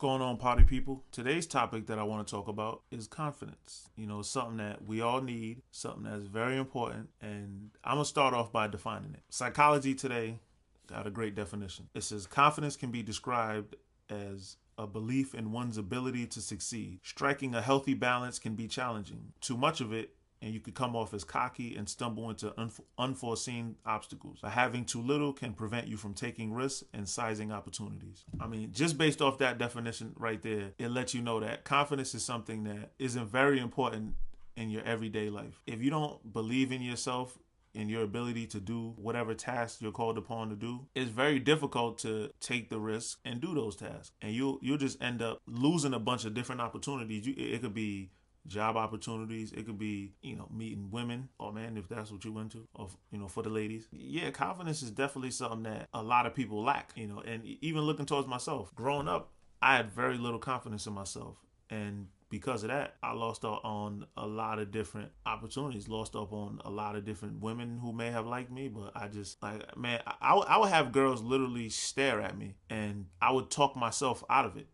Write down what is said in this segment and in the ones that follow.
going on, party people? Today's topic that I want to talk about is confidence. It's something that we all need, something that's very important, and I'm going to start off by defining it. Psychology today got a great definition. It says confidence can be described as a belief in one's ability to succeed. Striking a healthy balance can be challenging. Too much of it and you could come off as cocky and stumble into unforeseen obstacles. But having too little can prevent you from taking risks and seizing opportunities. I mean, just based off that definition right there, it lets you know that confidence is something that isn't very important in your everyday life. If you don't believe in yourself, in your ability to do whatever tasks you're called upon to do, it's very difficult to take the risk and do those tasks. And you'll just end up losing a bunch of different opportunities. It could be job opportunities, it could be meeting women or men if that's what you into, or for the ladies. Yeah, confidence is definitely something that a lot of people lack. And even looking towards myself, growing up I had very little confidence in myself, and because of that, I lost out on a lot of different opportunities, lost out on a lot of different women who may have liked me, but I just, I would have girls literally stare at me and I would talk myself out of it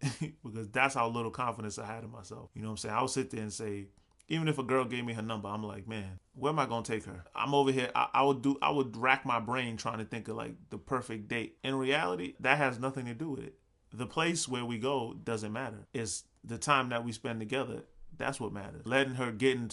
because that's how little confidence I had in myself. You know what I'm saying? I would sit there and say, even if a girl gave me her number, I'm like, man, where am I gonna take her? I'm over here. I would rack my brain trying to think of like the perfect date. In reality, that has nothing to do with it. The place where we go doesn't matter. It's the time that we spend together. That's what matters. Letting her get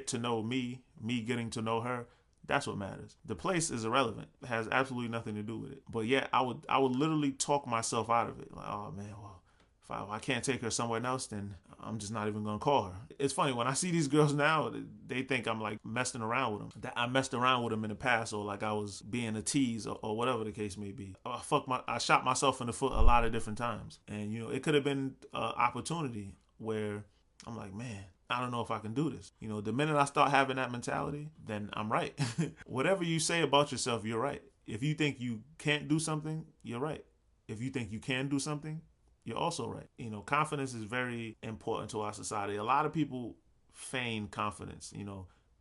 to know me getting to know her, that's what matters. The place is irrelevant. It has absolutely nothing to do with it. But yeah, I would literally talk myself out of it. Like, oh man, well, if I can't take her somewhere else, then I'm just not even gonna call her. It's funny when I see these girls now, they think I'm like messing around with them. That I messed around with them in the past, or like I was being a tease, or whatever the case may be. I shot myself in the foot a lot of different times, and it could have been an opportunity where I'm like, man, I don't know if I can do this. The minute I start having that mentality, then I'm right. Whatever you say about yourself, you're right. If you think you can't do something, you're right. If you think you can do something, you're also right. Confidence is very important to our society. A lot of people feign confidence,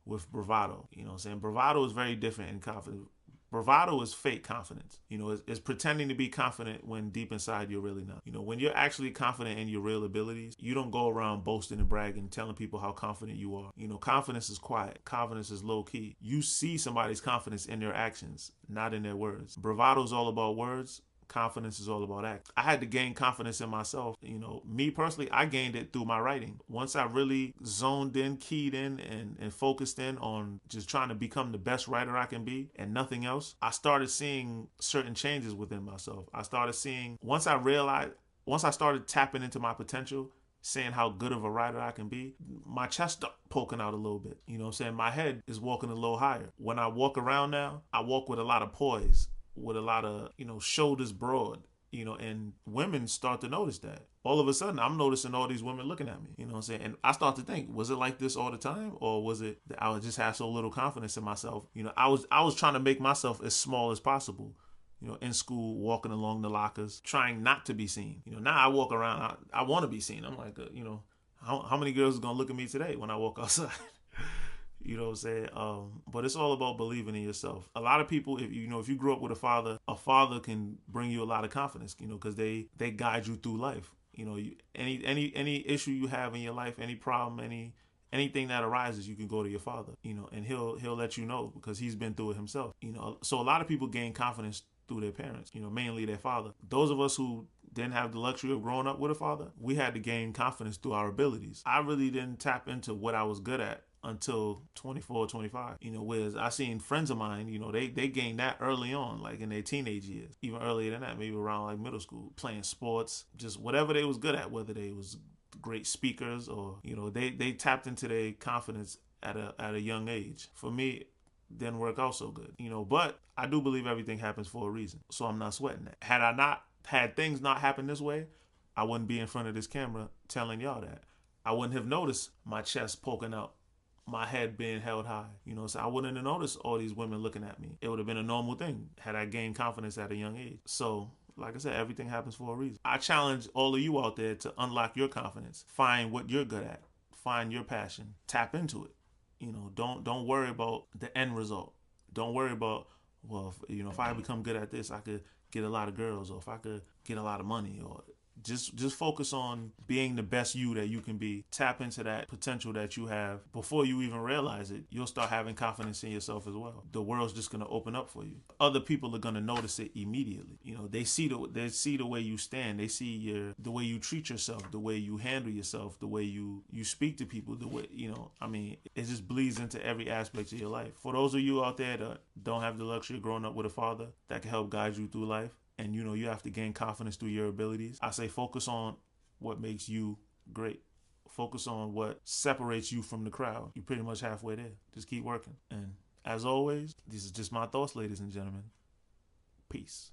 with bravado. You know what I'm saying? Bravado is very different in confidence. Bravado is fake confidence. It's pretending to be confident when deep inside you're really not. When you're actually confident in your real abilities, you don't go around boasting and bragging, telling people how confident you are. Confidence is quiet. Confidence is low key. You see somebody's confidence in their actions, not in their words. Bravado is all about words. Confidence is all about act. I had to gain confidence in myself. Me personally, I gained it through my writing. Once I really zoned in, keyed in, and focused in on just trying to become the best writer I can be and nothing else, I started seeing certain changes within myself. I started seeing, once I started tapping into my potential, saying how good of a writer I can be, my chest started poking out a little bit. You know what I'm saying? My head is walking a little higher. When I walk around now, I walk with a lot of poise, with a lot of, shoulders broad, and women start to notice that. All of a sudden, I'm noticing all these women looking at me, you know what I'm saying? And I start to think, was it like this all the time? Or was it that I just had so little confidence in myself? I was trying to make myself as small as possible, in school, walking along the lockers, trying not to be seen. Now I walk around, I want to be seen. I'm like, how many girls are going to look at me today when I walk outside? You know what I'm saying? But it's all about believing in yourself. A lot of people, if you grew up with a father can bring you a lot of confidence, because they guide you through life. Any issue you have in your life, any problem, anything that arises, you can go to your father, and he'll let you know because he's been through it himself. So a lot of people gain confidence through their parents, mainly their father. Those of us who didn't have the luxury of growing up with a father, we had to gain confidence through our abilities. I really didn't tap into what I was good at until 24, 25. Whereas I seen friends of mine, they gained that early on, like in their teenage years, even earlier than that, maybe around like middle school, playing sports, just whatever they was good at, whether they was great speakers or, they tapped into their confidence at a young age. For me, didn't work out so good, but I do believe everything happens for a reason. So I'm not sweating that. Had things not happened this way, I wouldn't be in front of this camera telling y'all that. I wouldn't have noticed my chest poking out, my head being held high, so I wouldn't have noticed all these women looking at me. It would have been a normal thing had I gained confidence at a young age. So, like I said, everything happens for a reason. I challenge all of you out there to unlock your confidence. Find what you're good at. Find your passion. Tap into it. Don't worry about the end result. Don't worry about, well, if I become good at this, I could get a lot of girls, or if I could get a lot of money, or Just focus on being the best you that you can be. Tap into that potential that you have before you even realize it. You'll start having confidence in yourself as well. The world's just gonna open up for you. Other people are gonna notice it immediately. You know, they see the way you stand. They see the way you treat yourself, the way you handle yourself, the way you speak to people, the way, you know, I mean, it just bleeds into every aspect of your life. For those of you out there that don't have the luxury of growing up with a father that can help guide you through life, and you know you have to gain confidence through your abilities, I say focus on what makes you great. Focus on what separates you from the crowd. You're pretty much halfway there. Just keep working. And as always, these are just my thoughts, ladies and gentlemen. Peace.